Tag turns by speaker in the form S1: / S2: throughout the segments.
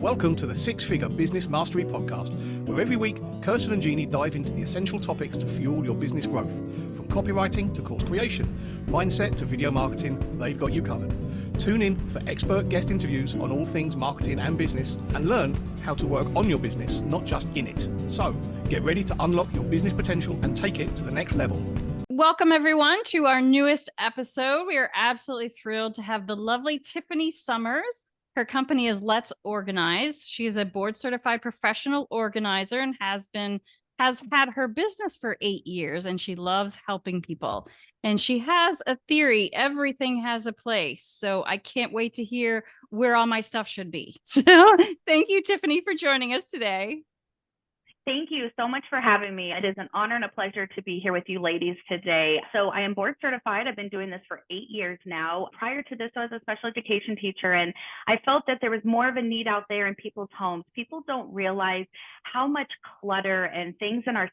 S1: Welcome to the Six Figure Business Mastery Podcast, where every week, Kirsten and Jeanne dive into the essential topics to fuel your business growth. From copywriting to course creation, mindset to video marketing, they've got you covered. Tune in for expert guest interviews on all things marketing and business, and learn how to work on your business, not just in it. So, get ready to unlock your business potential and take it to the next level.
S2: Welcome, everyone, to our newest episode. We are absolutely thrilled to have the lovely Tiffany Sommers. Her company is Let's Organize. She is a board certified professional organizer and has had her business for 8 years, and she loves helping people. And she has a theory, everything has a place. So I can't wait to hear where all my stuff should be. So thank you, Tiffany, for joining us today.
S3: Thank you so much for having me. It is an honor and a pleasure to be here with you ladies today. So I am board certified. I've been doing this for 8 years now. Prior to this, I was a special education teacher, and I felt that there was more of a need out there in people's homes. People don't realize how much clutter and things in our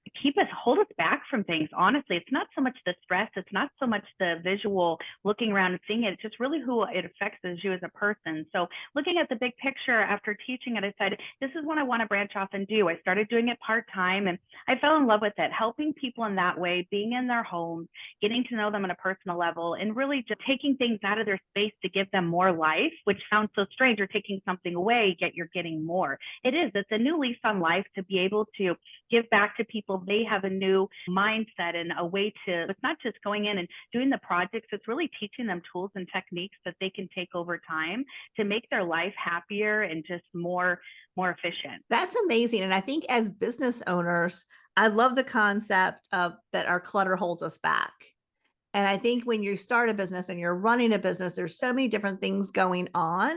S3: hold us back from things. Honestly, it's not so much the stress. It's not so much the visual looking around and seeing it. It's just really who it affects as you as a person. So looking at the big picture after teaching it, I decided this is what I want to branch off and do. I started doing it part-time, and I fell in love with it, helping people in that way, being in their homes, getting to know them on a personal level, and really just taking things out of their space to give them more life, which sounds so strange. You're taking something away, yet you're getting more. It's a new lease on life to be able to give back to people. They have a new mindset and a way to, it's not just going in and doing the projects, it's really teaching them tools and techniques that they can take over time to make their life happier and just more efficient.
S4: That's amazing. And I think as business owners, I love the concept of that our clutter holds us back. And I think when you start a business and you're running a business, there's so many different things going on.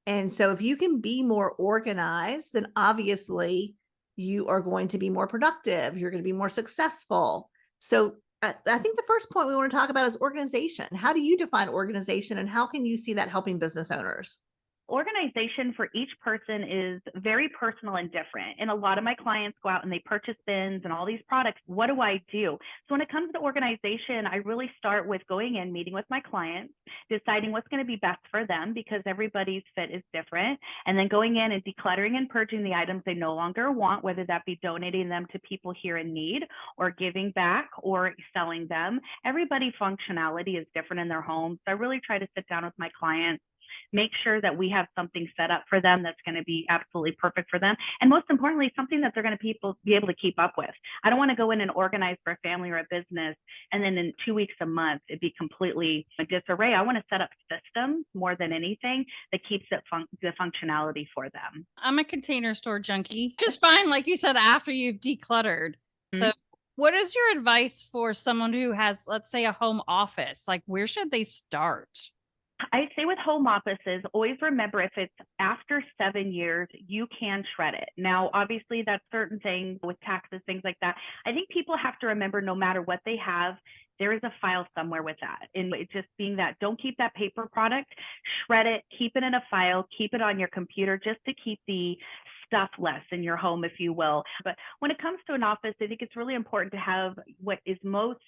S4: And so if you can be more organized, then obviously you are going to be more productive. You're going to be more successful. So I think the first point we want to talk about is organization. How do you define organization, and how can you see that helping business owners?
S3: Organization for each person is very personal and different. And a lot of my clients go out and they purchase bins and all these products. What do I do? So when it comes to organization, I really start with going in, meeting with my clients, deciding what's going to be best for them because everybody's fit is different. And then going in and decluttering and purging the items they no longer want, whether that be donating them to people here in need or giving back or selling them. Everybody's functionality is different in their homes. So I really try to sit down with my clients, make sure that we have something set up for them that's going to be absolutely perfect for them. And most importantly, something that they're going to be able to keep up with. I don't want to go in and organize for a family or a business, and then in 2 weeks, a month, it'd be completely a disarray. I want to set up systems more than anything that keeps it the functionality for them.
S2: I'm a container store junkie. Just fine, like you said, after you've decluttered. Mm-hmm. So what is your advice for someone who has, let's say, a home office? Like, where should they start?
S3: I say with home offices, always remember if it's after 7 years, you can shred it. Now, obviously, that's certain things with taxes, things like that. I think people have to remember no matter what they have, there is a file somewhere with that. And it just being that, don't keep that paper product, shred it, keep it in a file, keep it on your computer just to keep the stuff less in your home, if you will. But when it comes to an office, I think it's really important to have what is most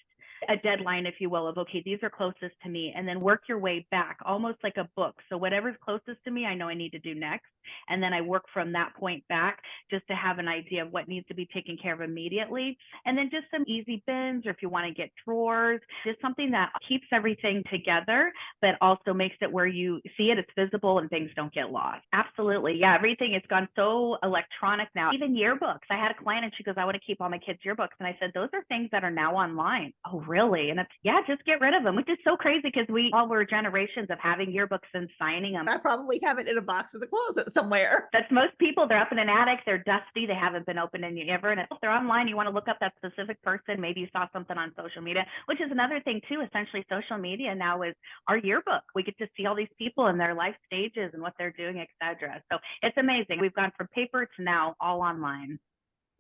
S3: a deadline, if you will, of, okay, these are closest to me, and then work your way back, almost like a book. So whatever's closest to me, I know I need to do next. And then I work from that point back just to have an idea of what needs to be taken care of immediately. And then just some easy bins, or if you want to get drawers, just something that keeps everything together, but also makes it where you see it, it's visible, and things don't get lost. Absolutely. Yeah, everything has gone so electronic now. Even yearbooks. I had a client and she goes, I want to keep all my kids' yearbooks. And I said, those are things that are now online. Oh, really? And it's, yeah, just get rid of them, which is so crazy because we all were generations of having yearbooks and signing them.
S4: I probably have it in a box in the closet somewhere.
S3: That's most people. They're up in an attic. They're dusty. They haven't been opened in ever. And if they're online, you want to look up that specific person. Maybe you saw something on social media, which is another thing too. Essentially, social media now is our yearbook. We get to see all these people and their life stages and what they're doing, etc. So it's amazing. We've gone from paper to now all online.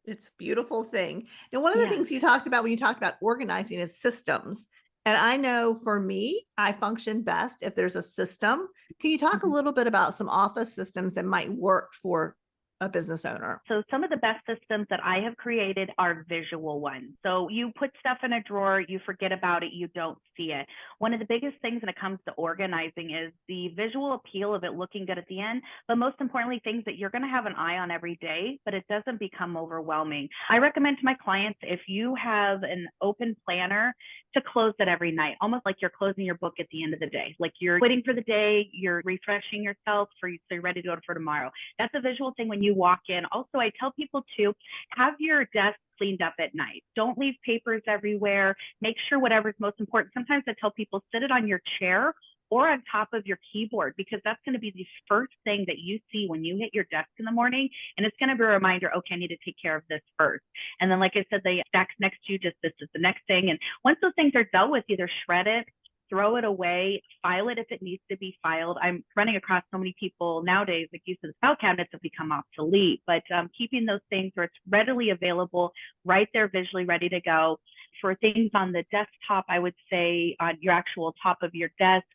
S4: It's a beautiful thing. And one of the things you talked about when you talked about organizing is systems. And I know for me, I function best if there's a system. Can you talk a little bit about some office systems that might work for a business owner?
S3: So some of the best systems that I have created are visual ones. So you put stuff in a drawer, you forget about it, you don't see it. One of the biggest things when it comes to organizing is the visual appeal of it looking good at the end, but most importantly, things that you're going to have an eye on every day, but it doesn't become overwhelming. I recommend to my clients, if you have an open planner, to close it every night, almost like you're closing your book at the end of the day. Like you're waiting for the day, you're refreshing yourself so you're ready to go for tomorrow. That's a visual thing when you walk in. Also, I tell people to have your desk cleaned up at night. Don't leave papers everywhere. Make sure whatever's most important. Sometimes I tell people sit it on your chair or on top of your keyboard, because that's going to be the first thing that you see when you hit your desk in the morning. And it's going to be a reminder, okay, I need to take care of this first. And then, like I said, the stacks next to you, just this is the next thing. And once those things are dealt with, either shred it, throw it away, file it if it needs to be filed. I'm running across so many people nowadays, like use of the file cabinets have become obsolete, but keeping those things where it's readily available, right there, visually ready to go. For things on the desktop, I would say on your actual top of your desk,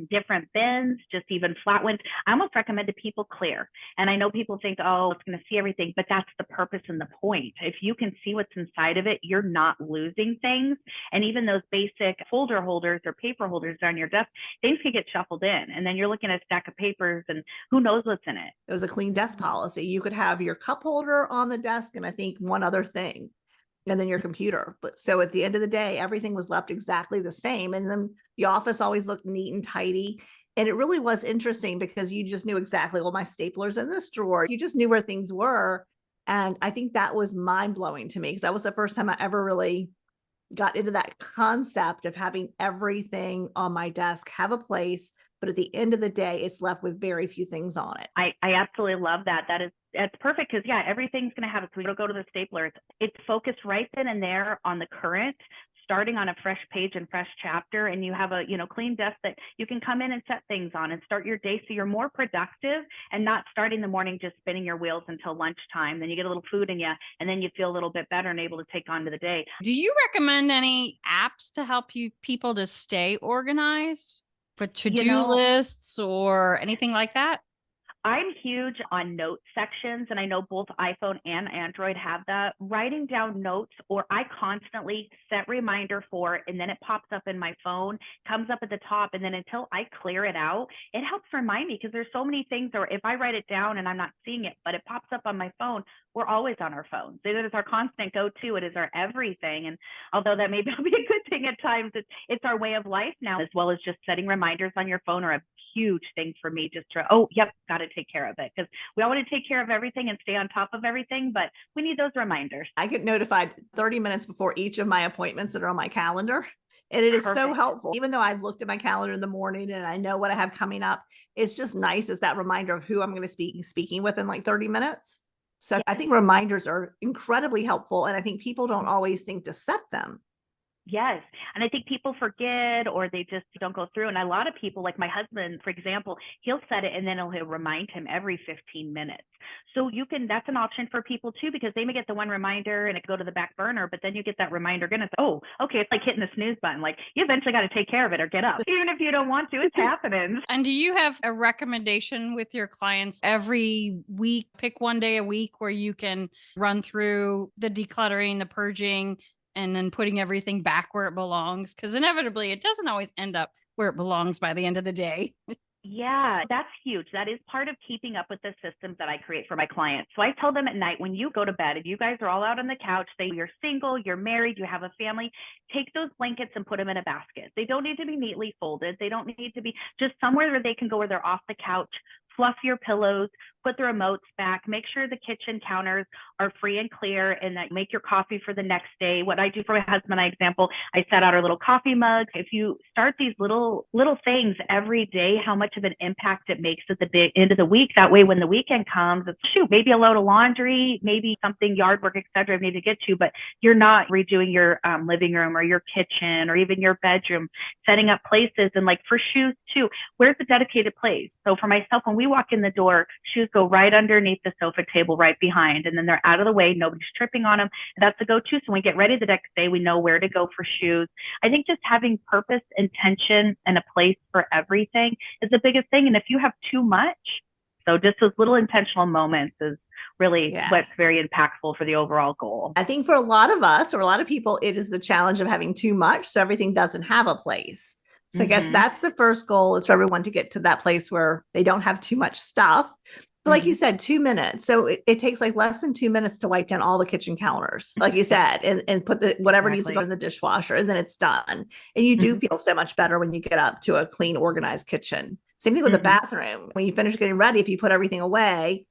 S3: different bins, just even flat ones. I almost recommend to people clear. And I know people think, oh, it's going to see everything, but that's the purpose and the point. If you can see what's inside of it, you're not losing things. And even those basic folder holders or paper holders on your desk, things can get shuffled in. And then you're looking at a stack of papers and who knows what's in it.
S4: It was a clean desk policy. You could have your cup holder on the desk and I think one other thing, and then your computer. But so at the end of the day, everything was left exactly the same. And then the office always looked neat and tidy. And it really was interesting because you just knew exactly, well, my stapler's in this drawer. You just knew where things were. And I think that was mind blowing to me because that was the first time I ever really got into that concept of having everything on my desk have a place. But at the end of the day, it's left with very few things on it.
S3: I absolutely love that. That's perfect because, yeah, everything's going to have it. So we don't go to the stapler. It's focused right then and there on the current, starting on a fresh page and fresh chapter. And you have a, clean desk that you can come in and set things on and start your day. So you're more productive and not starting the morning just spinning your wheels until lunchtime. Then you get a little food in you and then you feel a little bit better and able to take on to the day.
S2: Do you recommend any apps to help people to stay organized? For to-do lists or anything like that?
S3: I'm huge on note sections, and I know both iPhone and Android have that. Writing down notes, or I constantly set reminder for it, and then it pops up in my phone, comes up at the top, and then until I clear it out, it helps remind me because there's so many things, or if I write it down and I'm not seeing it, but it pops up on my phone, we're always on our phones. It is our constant go-to. It is our everything. And although that may be a good thing at times, it's our way of life now, as well as just setting reminders on your phone are a huge thing for me. Just to, got to take care of it, because we all want to take care of everything and stay on top of everything, but we need those reminders.
S4: I get notified 30 minutes before each of my appointments that are on my calendar. And it is so helpful. Even though I've looked at my calendar in the morning and I know what I have coming up, it's just nice. It's that reminder of who I'm going to be speaking with in like 30 minutes. So I think reminders are incredibly helpful. And I think people don't always think to set them.
S3: Yes. And I think people forget or they just don't go through. And a lot of people, like my husband, for example, he'll set it and then he'll remind him every 15 minutes. So that's an option for people too, because they may get the one reminder and it go to the back burner, but then you get that reminder again. It's, it's like hitting the snooze button. Like you eventually got to take care of it or get up. Even if you don't want to, it's happening.
S2: And do you have a recommendation with your clients every week? Pick one day a week where you can run through the decluttering, the purging, and then putting everything back where it belongs, because inevitably it doesn't always end up where it belongs by the end of the day.
S3: Yeah, that's huge. That is part of keeping up with the systems that I create for my clients. So I tell them at night, when you go to bed and you guys are all out on the couch, say you're single, you're married, you have a family, take those blankets and put them in a basket. They don't need to be neatly folded. They don't need to be just somewhere where they can go where they're off the couch. Fluff your pillows, put the remotes back, make sure the kitchen counters are free and clear, and that make your coffee for the next day. What I do for my husband, I set out our little coffee mugs. If you start these little things every day, how much of an impact it makes at the end of the week. That way, when the weekend comes, it's maybe a load of laundry, maybe something yard work, etc. I need to get to, but you're not redoing your living room or your kitchen or even your bedroom, setting up places. And like for shoes too, where's the dedicated place? So for myself, when we walk in the door, shoes go right underneath the sofa table right behind, and then they're out of the way. Nobody's tripping on them. That's the go-to. So when we get ready the next day, we know where to go for shoes. I think just having purpose, intention, and a place for everything is the biggest thing. And if you have too much, so just those little intentional moments is really what's very impactful for the overall goal.
S4: I think for a lot of us or a lot of people, it is the challenge of having too much. So everything doesn't have a place. So I guess that's the first goal, is for everyone to get to that place where they don't have too much stuff. But like you said, 2 minutes. So it takes like less than 2 minutes to wipe down all the kitchen counters, like you said, and put the whatever needs to go in the dishwasher, and then it's done. And you do feel so much better when you get up to a clean, organized kitchen. Same thing with the bathroom. When you finish getting ready, if you put everything away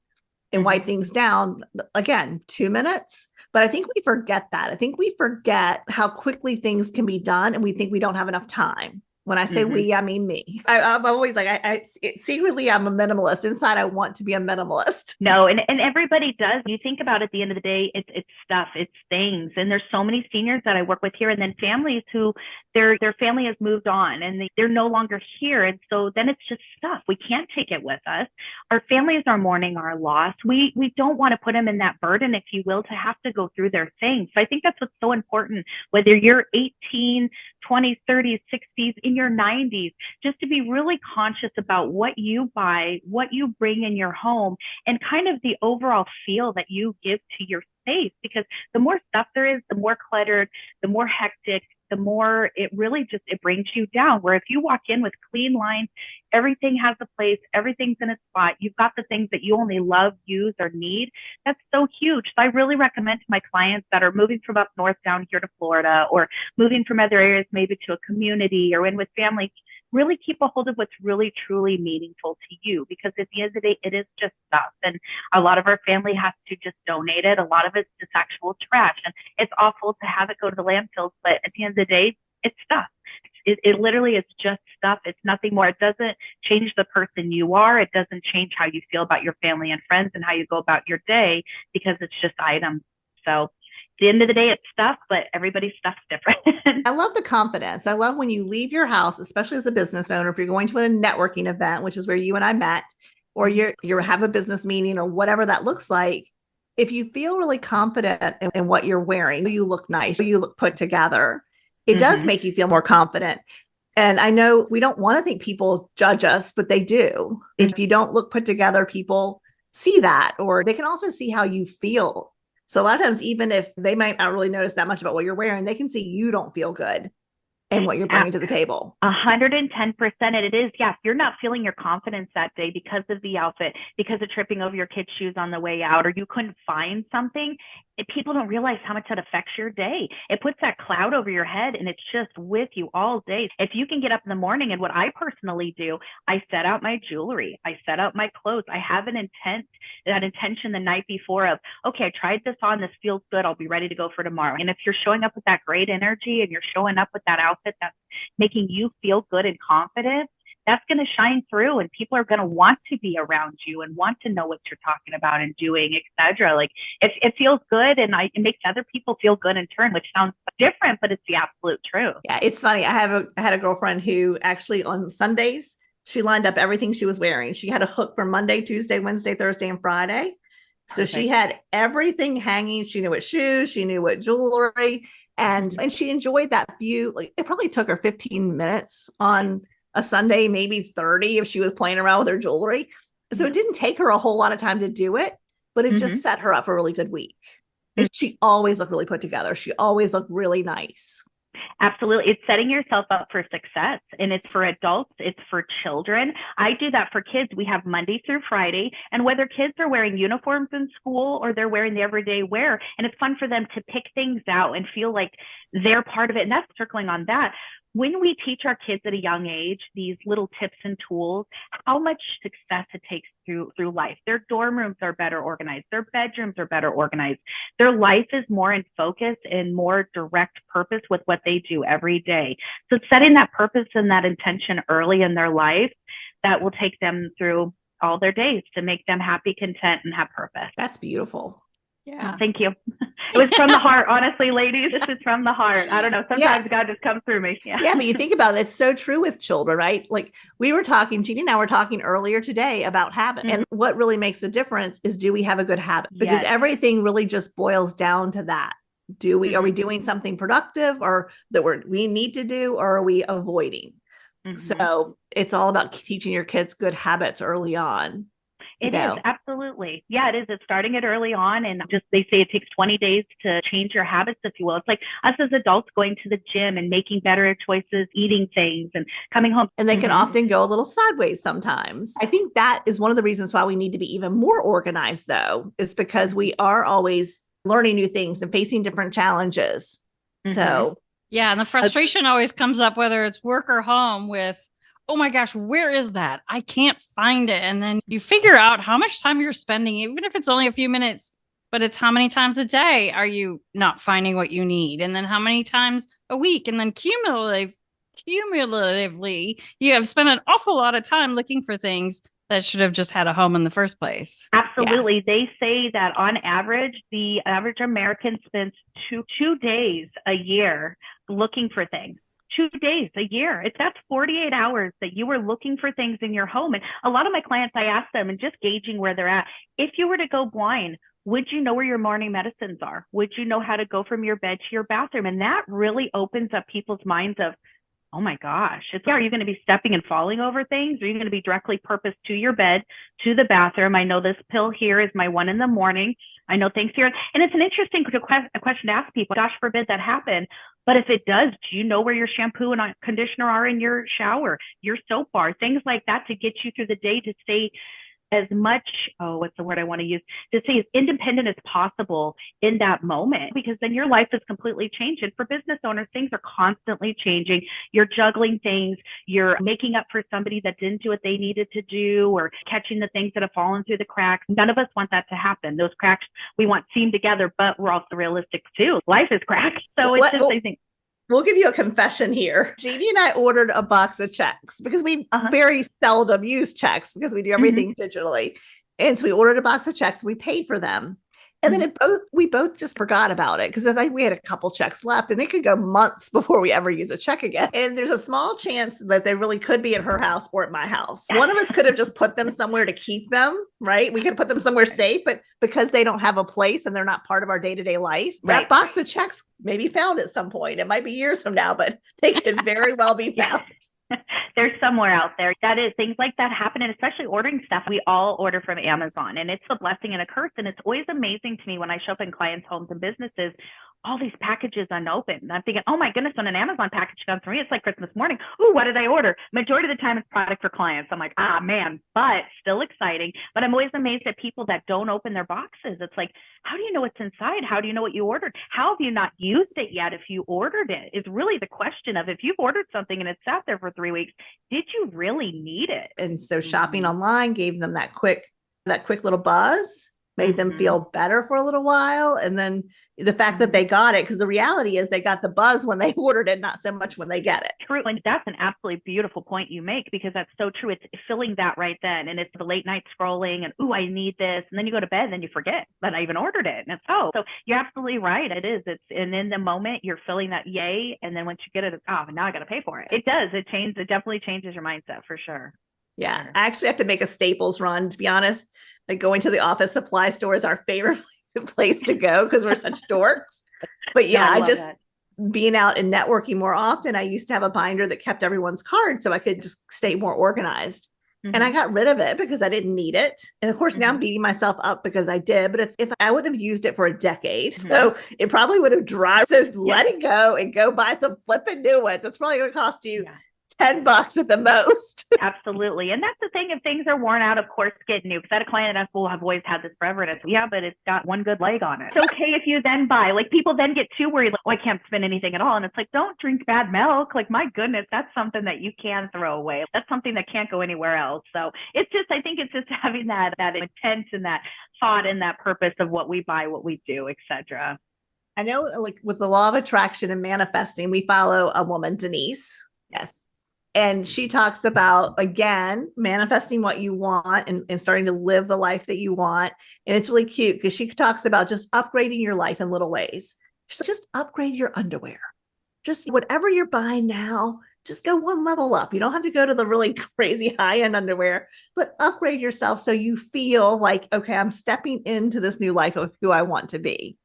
S4: and wipe things down, again, 2 minutes. But I think we forget that. I think we forget how quickly things can be done, and we think we don't have enough time. When I say we, I mean me. I'm always like, secretly, I'm a minimalist. Inside, I want to be a minimalist.
S3: No, and everybody does. You think about it, at the end of the day, it's stuff, it's things. And there's so many seniors that I work with here, and then families who their family has moved on and they're no longer here. And so then it's just stuff. We can't take it with us. Our families are mourning our loss. We don't want to put them in that burden, if you will, to have to go through their things. So I think that's what's so important, whether you're 18, 20s, 30s, 60s, in your 90s, just to be really conscious about what you buy, what you bring in your home, and kind of the overall feel that you give to your space. Because the more stuff there is, the more cluttered, the more hectic, the more it really just, it brings you down. Where if you walk in with clean lines, everything has a place, everything's in its spot, you've got the things that you only love, use, or need, that's so huge. So I really recommend to my clients that are moving from up north down here to Florida, or moving from other areas maybe to a community or in with family, really keep a hold of what's really truly meaningful to you, because at the end of the day, it is just stuff. And a lot of our family has to just donate it. A lot of it's just actual trash, and it's awful to have it go to the landfills, but at the end of the day, it's stuff. It literally is just stuff. It's nothing more. It doesn't change the person you are. It doesn't change how you feel about your family and friends and how you go about your day, because it's just items. So at the end of the day, it's stuff, but everybody's stuff's different.
S4: I love the confidence. I love when you leave your house, especially as a business owner, if you're going to a networking event, which is where you and I met, or you have a business meeting or whatever that looks like. If you feel really confident in what you're wearing, you look nice, you look put together, it does make you feel more confident. And I know we don't want to think people judge us, but they do. If you don't look put together, people see that, or they can also see how you feel. So a lot of times, even if they might not really notice that much about what you're wearing, they can see you don't feel good and what you're bringing to the table.
S3: 110%. And it is, if you're not feeling your confidence that day because of the outfit, because of tripping over your kids' shoes on the way out, or you couldn't find something, people don't realize how much that affects your day. It puts that cloud over your head, and it's just with you all day. If you can get up in the morning, and what I personally do, I set out my jewelry, I set out my clothes, I have that intention the night before of, okay, I tried this on, this feels good, I'll be ready to go for tomorrow. And if you're showing up with that great energy, and you're showing up with that outfit that's making you feel good and confident, that's going to shine through, and people are going to want to be around you and want to know what you're talking about and doing, etc. Like it feels good, and it makes other people feel good in turn, which sounds different, but it's the absolute truth.
S4: Yeah, it's funny. I had a girlfriend who actually on Sundays, she lined up everything she was wearing. She had a hook for Monday, Tuesday, Wednesday, Thursday, and Friday. So she had everything hanging. She knew what shoes, she knew what jewelry, and she enjoyed that view. Like it probably took her 15 minutes on a Sunday, maybe 30 if she was playing around with her jewelry. So it didn't take her a whole lot of time to do it, but it just set her up for a really good week. And she always looked really put together. She always looked really nice.
S3: Absolutely. It's setting yourself up for success, and it's for adults. It's for children. I do that for kids. We have Monday through Friday, and whether kids are wearing uniforms in school or they're wearing the everyday wear, and it's fun for them to pick things out and feel like they're part of it. And that's circling on that. When we teach our kids at a young age these little tips and tools, how much success it takes through life. Their dorm rooms are better organized. Their bedrooms are better organized. Their life is more in focus and more direct purpose with what they do every day. So setting that purpose and that intention early in their life, that will take them through all their days to make them happy, content, and have purpose.
S4: That's beautiful.
S2: Yeah.
S3: Thank you. It was from the heart, honestly, ladies. This is from the heart. I don't know. Sometimes God just comes through me.
S4: Yeah, but you think about it, it's so true with children, right? Like we were talking, Jeanne and I were talking earlier today about habit. And what really makes a difference is, do we have a good habit? Because everything really just boils down to that. Are we doing something productive, or that we need to do, or are we avoiding? So it's all about teaching your kids good habits early on.
S3: It is, absolutely. Yeah, it is. It's starting it early on. And just, they say it takes 20 days to change your habits, if you will. It's like us as adults going to the gym and making better choices, eating things and coming home.
S4: And they can often go a little sideways sometimes. I think that is one of the reasons why we need to be even more organized, though, is because we are always learning new things and facing different challenges. So,
S2: yeah. And the frustration always comes up, whether it's work or home, with, oh my gosh, where is that? I can't find it. And then you figure out how much time you're spending, even if it's only a few minutes, but it's how many times a day are you not finding what you need? And then how many times a week? And then cumulatively, you have spent an awful lot of time looking for things that should have just had a home in the first place.
S3: Absolutely. Yeah. They say that on average, the average American spends two days a year looking for things. 2 days a year. That's 48 hours that you were looking for things in your home. And a lot of my clients, I ask them, and just gauging where they're at, if you were to go blind, would you know where your morning medicines are? Would you know how to go from your bed to your bathroom? And that really opens up people's minds of, oh my gosh, are you going to be stepping and falling over things? Or are you going to be directly purposed to your bed, to the bathroom? I know this pill here is my one in the morning. I know things here. And it's an interesting question to ask people. Gosh forbid that happen. But if it does, do you know where your shampoo and conditioner are in your shower, your soap bar, things like that, to get you through the day, to stay as much, what's the word I want to use, to stay as independent as possible in that moment, because then your life is completely changed. And for business owners, things are constantly changing. You're juggling things. You're making up for somebody that didn't do what they needed to do, or catching the things that have fallen through the cracks. None of us want that to happen. Those cracks we want seam together, but we're also realistic too. Life is cracked. So it's just, I think,
S4: we'll give you a confession here. Jeanne and I ordered a box of checks because we very seldom use checks because we do everything digitally. And so we ordered a box of checks. We paid for them. And then we both just forgot about it, because I think we had a couple checks left, and it could go months before we ever use a check again. And there's a small chance that they really could be at her house or at my house. One of us could have just put them somewhere to keep them, right? We could put them somewhere safe, but because they don't have a place and they're not part of our day-to-day life, that box of checks may be found at some point. It might be years from now, but they could very well be found.
S3: There's somewhere out there. That is, things like that happen. And especially ordering stuff, we all order from Amazon, and it's a blessing and a curse. And it's always amazing to me when I show up in clients' homes and businesses, all these packages unopened. And I'm thinking, oh my goodness, when an Amazon package comes for me, it's like Christmas morning. Ooh, what did I order? Majority of the time it's product for clients. I'm like, man, but still exciting. But I'm always amazed at people that don't open their boxes. It's like, how do you know what's inside? How do you know what you ordered? How have you not used it yet if you ordered it? Is really the question of, if you've ordered something and it's sat there for 3 weeks, did you really need it?
S4: And so shopping online gave them that quick little buzz, made them feel better for a little while. And then the fact that they got it, because the reality is they got the buzz when they ordered it, not so much when they get it.
S3: True. And that's an absolutely beautiful point you make, because that's so true. It's filling that right then. And it's the late night scrolling and, ooh, I need this. And then you go to bed and then you forget that I even ordered it. And it's, so you're absolutely right. It is. And in the moment you're feeling that yay. And then once you get it, it's, now I got to pay for it. It does. It definitely changes your mindset for sure.
S4: Yeah. I actually have to make a Staples run, to be honest. Like, going to the office supply store is our favorite place to go because we're such dorks. But being out and networking more often, I used to have a binder that kept everyone's cards so I could just stay more organized. And I got rid of it because I didn't need it. And of course, now I'm beating myself up because I did, but if I would have used it for a decade, so it probably would have dried. So let it go and go buy some flipping new ones. It's probably going to cost you $10 at the most.
S3: Absolutely. And that's the thing. If things are worn out, of course, get new. Because I had a client that I've always had this forever. And it's, but it's got one good leg on it. It's okay if you then buy. Like, people then get too worried, like, I can't spend anything at all. And it's like, don't drink bad milk. Like, my goodness, that's something that you can throw away. That's something that can't go anywhere else. So it's just, I think it's just having that intent and that thought and that purpose of what we buy, what we do, etc.
S4: I know, like, with the law of attraction and manifesting, we follow a woman, Denise. Yes. And she talks about, again, manifesting what you want and starting to live the life that you want. And it's really cute because she talks about just upgrading your life in little ways. Just upgrade your underwear. Just whatever you're buying now, just go one level up. You don't have to go to the really crazy high-end underwear, but upgrade yourself so you feel like, okay, I'm stepping into this new life of who I want to be.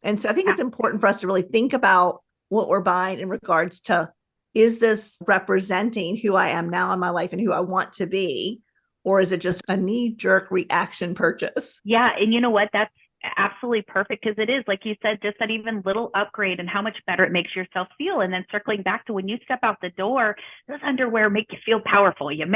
S4: And so I think it's important for us to really think about what we're buying in regards to, is this representing who I am now in my life and who I want to be? Or is it just a knee-jerk reaction purchase?
S3: Yeah. And you know what? That's absolutely perfect, because it is, like you said, just that even little upgrade and how much better it makes yourself feel. And then circling back to when you step out the door, those underwear make you feel powerful. You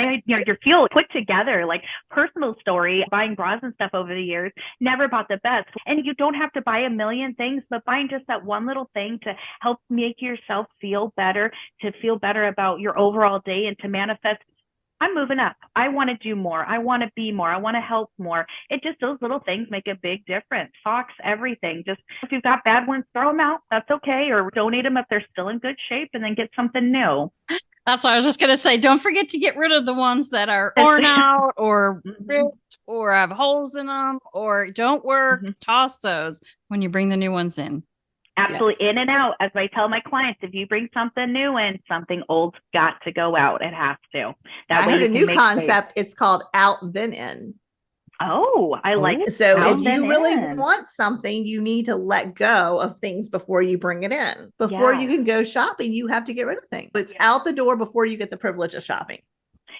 S3: feel put together. Like, personal story, buying bras and stuff over the years, never bought the best. And you don't have to buy a million things, but buying just that one little thing to help make yourself feel better, to feel better about your overall day, and to manifest, I'm moving up. I want to do more. I want to be more. I want to help more. It just, those little things make a big difference. Socks, everything. Just, if you've got bad ones, throw them out. That's okay. Or donate them if they're still in good shape, and then get something new.
S2: That's what I was just going to say. Don't forget to get rid of the ones that are worn out or ripped or have holes in them or don't work. Toss those when you bring the new ones in.
S3: Absolutely. Yes. In and out. As I tell my clients, if you bring something new in, something old's got to go out. It has to.
S4: I heard a new concept. It's called out then in.
S3: Oh, I like it.
S4: So if you really want something, you need to let go of things before you bring it in. Before you can go shopping, you have to get rid of things. It's out the door before you get the privilege of shopping.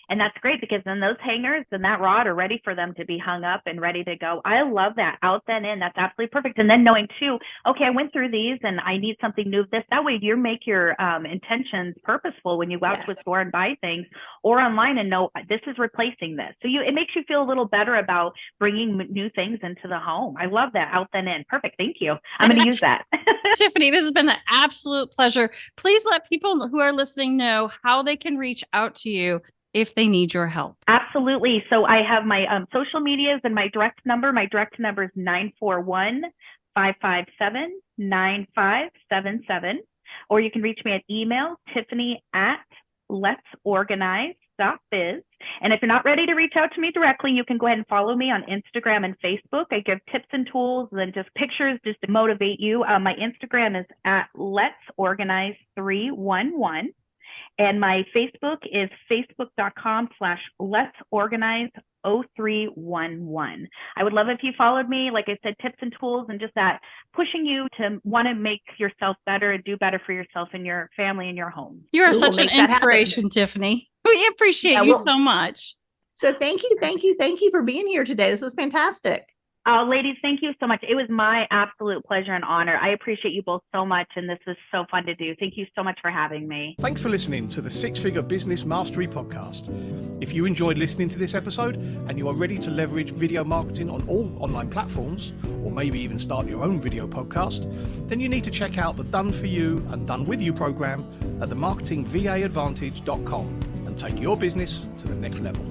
S3: And that's great, because then those hangers and that rod are ready for them to be hung up and ready to go. I love that. Out then in. That's absolutely perfect. And then knowing too, okay, I went through these and I need something new. That way you make your intentions purposeful when you go out to a store and buy things, or online, and know this is replacing this. So it makes you feel a little better about bringing new things into the home. I love that. Out then in. Perfect. Thank you. I'm going to use that.
S2: Tiffany, this has been an absolute pleasure. Please let people who are listening know how they can reach out to you if they need your help.
S3: Absolutely. So I have my social medias and my direct number. My direct number is 941-557-9577. Or you can reach me at email, tiffany@letsorganize.biz. And if you're not ready to reach out to me directly, you can go ahead and follow me on Instagram and Facebook. I give tips and tools and just pictures just to motivate you. My Instagram is at letsorganize311. And my Facebook is facebook.com/letsorganize0311. I would love if you followed me. Like I said, tips and tools, and just that pushing you to want to make yourself better and do better for yourself and your family and your home.
S2: You are such an inspiration, Tiffany. We appreciate you so much.
S4: So thank you for being here today. This was fantastic.
S3: Ladies, thank you so much. It was my absolute pleasure and honor. I appreciate you both so much, and this was so fun to do. Thank you so much for having me.
S1: Thanks for listening to the Six Figure Business Mastery Podcast. If you enjoyed listening to this episode and you are ready to leverage video marketing on all online platforms, or maybe even start your own video podcast, then you need to check out the Done For You and Done With You program at themarketingvaadvantage.com and take your business to the next level.